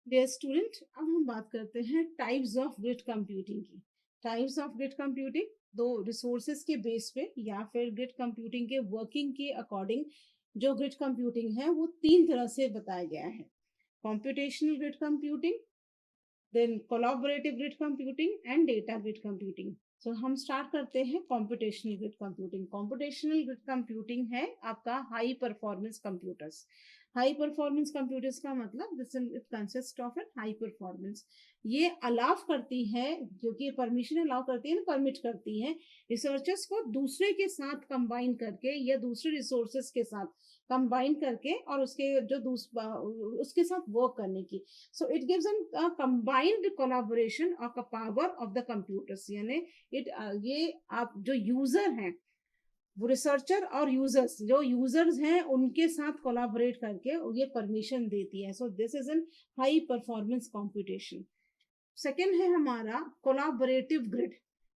Dear student, अब हम बात करते हैं टाइप्स ऑफ ग्रिड कंप्यूटिंग की। टाइप्स ऑफ ग्रिड कंप्यूटिंग दो रिसोर्सेज के बेस पे या फिर ग्रिड कंप्यूटिंग के वर्किंग के अकॉर्डिंग जो ग्रिड कंप्यूटिंग है वो तीन तरह से बताया गया है। Computational grid computing, then collaborative grid computing and data grid computing. So हम स्टार्ट करते हैं computational grid computing. Computational grid computing है आपका high performance computers. High performance computers का मतलब this it consist of an high performance. ये allow करती है, जो कि परमिशन अलाउ करती है ना, परमिट करती है रिसर्चर्स को दूसरे के साथ कंबाइन करके या दूसरे रिसोर्सेस के साथ कंबाइन करके और उसके जो उसके साथ वर्क करने की। So it gives an a combined collaboration of the power of the computers, यानी ये आप जो यूजर हैं वो रिसर्चर और यूजर्स, जो यूजर्स हैं उनके साथ कोलाबोरेट करके ये परमिशन देती है। So this is an high performance computation. Second है हमारा कोलाबोरेटिव ग्रिड।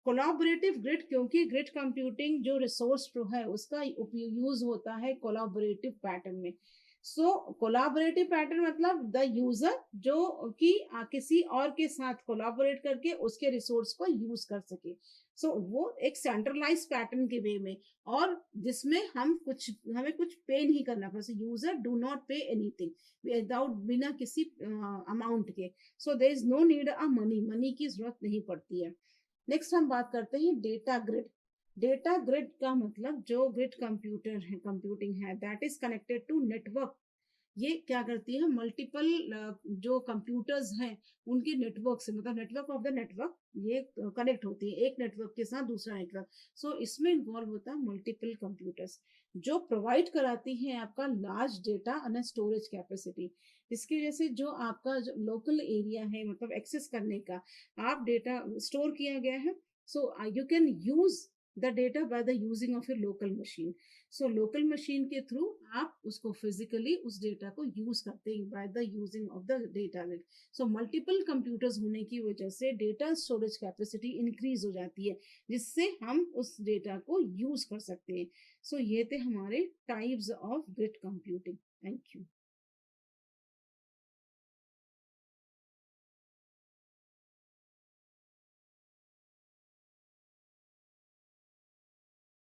कोलाबोरेटिव ग्रिड क्योंकि ग्रिड कंप्यूटिंग जो रिसोर्स जो है उसका यूज होता है कोलाबोरेटिव पैटर्न में। सो कोलाबोरेटिव पैटर्न मतलब द यूजर जो कि किसी और के साथ कोलाबोरेट करके उसके रिसोर्स को यूज कर सके। वो एक सेंट्रलाइज पैटर्न के वे में, और जिसमें हमें कुछ पे नहीं करना पड़ता। User do not pay anything without, बिना किसी अमाउंट के। So there is no need a money की जरूरत नहीं पड़ती है। नेक्स्ट हम बात करते हैं डेटा ग्रिड। डेटा ग्रिड का मतलब जो ग्रिड कंप्यूटर है, कंप्यूटिंग है, that is connected to network. ये क्या करती है, मल्टीपल जो कंप्यूटर्स हैं उनके नेटवर्क से, मतलब नेटवर्क ऑफ द नेटवर्क, ये कनेक्ट होती है एक नेटवर्क के साथ दूसरा नेटवर्क। इसमें इन्वॉल्व होता है मल्टीपल कंप्यूटर्स जो प्रोवाइड कराती हैं आपका large data and storage capacity. इसकी वजह से जो आपका जो लोकल एरिया है, मतलब एक्सेस करने का, आप डेटा स्टोर किया गया है। You can use the data by the using of your local machine. Local machine के थ्रू आप उसको फिजिकली उस डेटा को यूज करते हैं by the using of the data net. Multiple computers होने की वजह से डेटा स्टोरेज कैपेसिटी इंक्रीज हो जाती है, जिससे हम उस डेटा को यूज कर सकते हैं। ये थे हमारे types of grid computing. Thank you.